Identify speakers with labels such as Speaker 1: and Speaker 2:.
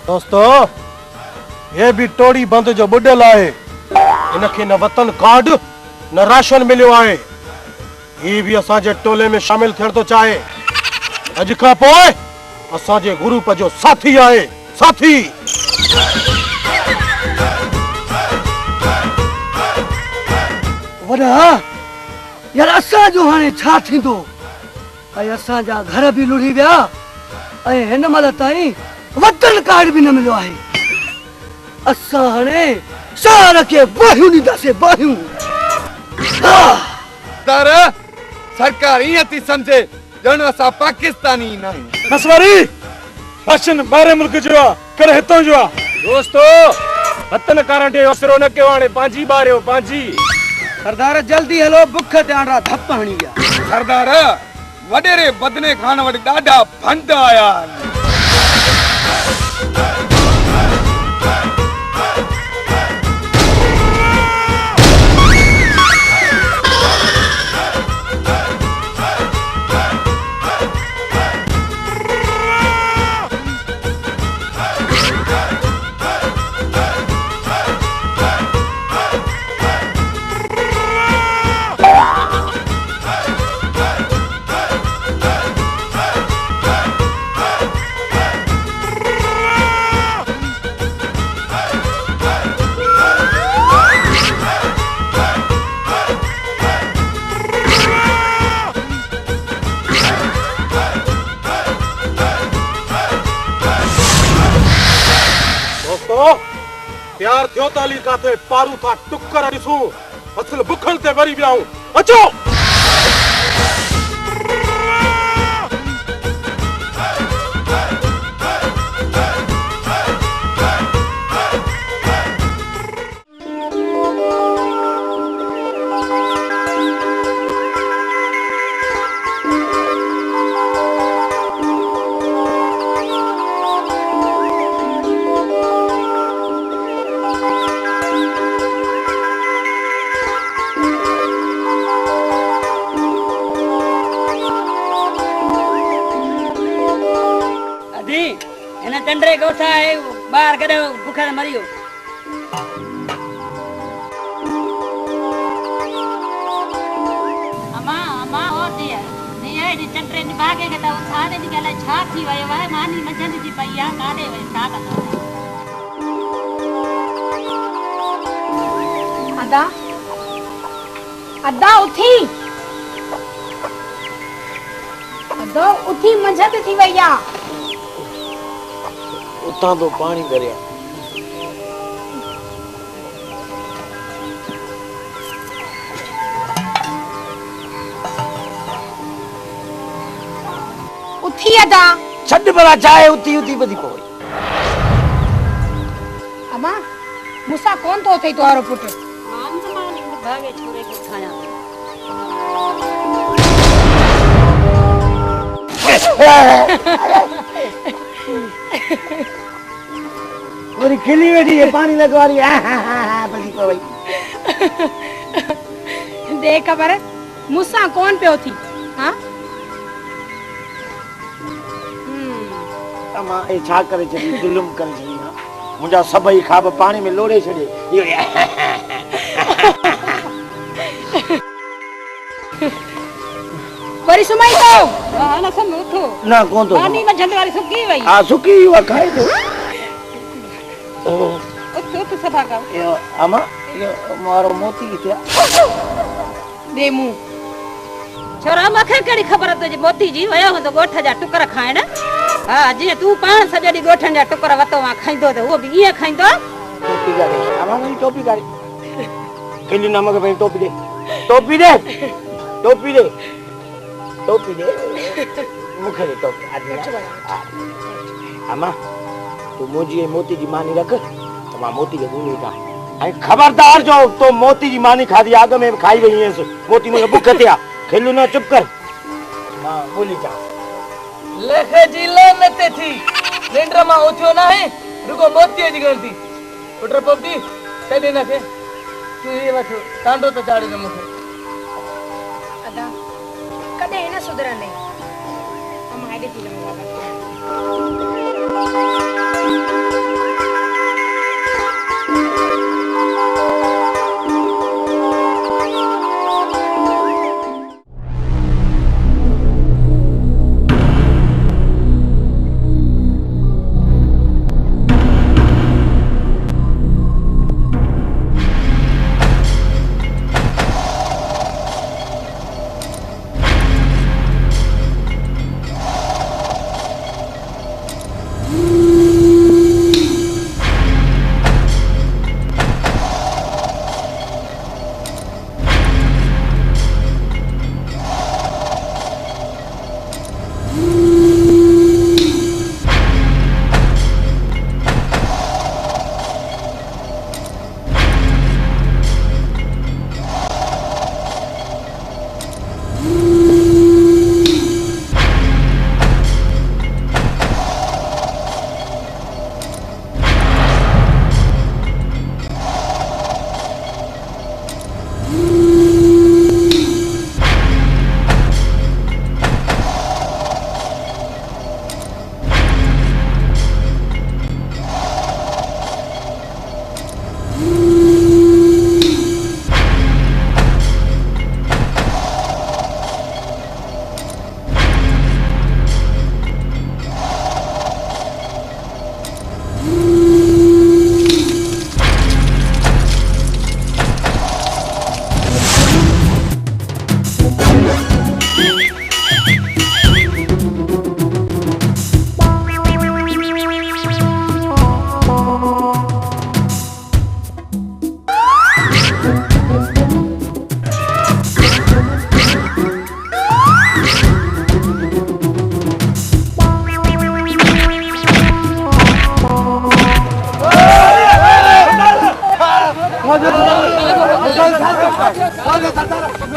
Speaker 1: दोस्तों ये भी टोड़ी बंद जो बुडल आए इनके न वतन कार्ड न राशन मिलियो आए ये भी असांजे टोले में शामिल थियण तो चाहे अज खां पोइ असांजे ग्रुप जो साथी आए साथी
Speaker 2: वड़ा यार असां जो हाने छा थींदो ऐं असां जा घर भी लुड़ी विया ऐं हिन महिल ताईं वतन कार्ड भी न मिलियो आहे असां हाणे सार खे बाहियूं ॾींदासीं बाहियूं
Speaker 3: तर सरकार ईअं थी सम्झे ॼण असां पाकिस्तानी न आहियूं
Speaker 1: नसवारी राशन ॿाहिरि मुल्क जो आहे कर हितां जो आहे दोस्तो वतन कारण ते असरो न कयो हाणे पंहिंजी ॿारियो पंहिंजी
Speaker 2: सरदार जल्दी हलो बुख ते आंडा धप हणी विया
Speaker 3: सरदार वडेरे बदने खान वटि ॾाढा फंड आया आहिनि
Speaker 1: प्यार थियो ताली काथे पारू था टुकर ॾिसूं असल बुखल ते वरी वियाऊं अचो
Speaker 4: चंद्रे गोठा है बाहर कदे भूखा मरियो अमा अमा और दिया नहीं है नी चंद्रे नी भागे के ता उठाने नी गला छा थी वयो है मानी मजन जी पैया काडे वे सा का
Speaker 5: अदा अदा उठी मजद थी वया
Speaker 1: उतां तो पानी भरिया
Speaker 5: उठी अदा
Speaker 2: छड भला चाहे उती उती बदी पोई
Speaker 5: अमा मुसा कौन तो थे तोरो पुट
Speaker 4: मान मानी भागे छोरे को खाया
Speaker 2: पूरी खिली बैठी है पानी लगवा रही बदी पोई
Speaker 5: देख खबर मुसा कौन पे थी हां
Speaker 2: अमा ए छा करे छडी जुल्म करे छडी मुंजा सबई खाब पानी में लोड़े छडे
Speaker 5: वरी सुमाई तो
Speaker 4: ना सब उठो
Speaker 2: ना कौन तो
Speaker 4: पानी में झंड वाली सुकी वई
Speaker 2: हां सुकी हुआ खाए तो
Speaker 4: उठो तो सभा का
Speaker 2: यो अमा यो मारो मोती क्या
Speaker 5: दे मु
Speaker 4: छोरा मखे केड़ी खबर तो मोती जी वयो हो तो गोठ जा टुकर खाइण हां जे तू पाण सजड़ी गोठन जा टुकर वतो वा खाइंदो तो वो भी ये खाइंदो
Speaker 2: टोपी गाड़ी अमा मेरी टोपी गाड़ी किली नमक पे टोपी दे टोपी दे टोपी दे टोपी दे मुखे दे टोपी अमा तू मोजी मोती जी मानी रख तो मां मोती के गुनी का आई खबरदार जो तो मोती जी मानी खादी आग में खाई वई है मोती में भूख थिया खेलू ना चुप कर मां बोली जा
Speaker 6: लेखे जिले में ते थी निंद्र मां उठ्यो ना है रुको मोती जी गलती पुत्र पोपटी कदे ना के तू ये वठो टांडो तो चाड़े न मुखे
Speaker 5: अदा कदे न सुधरा नहीं हम आगे थी बाबा
Speaker 3: हलो सरदार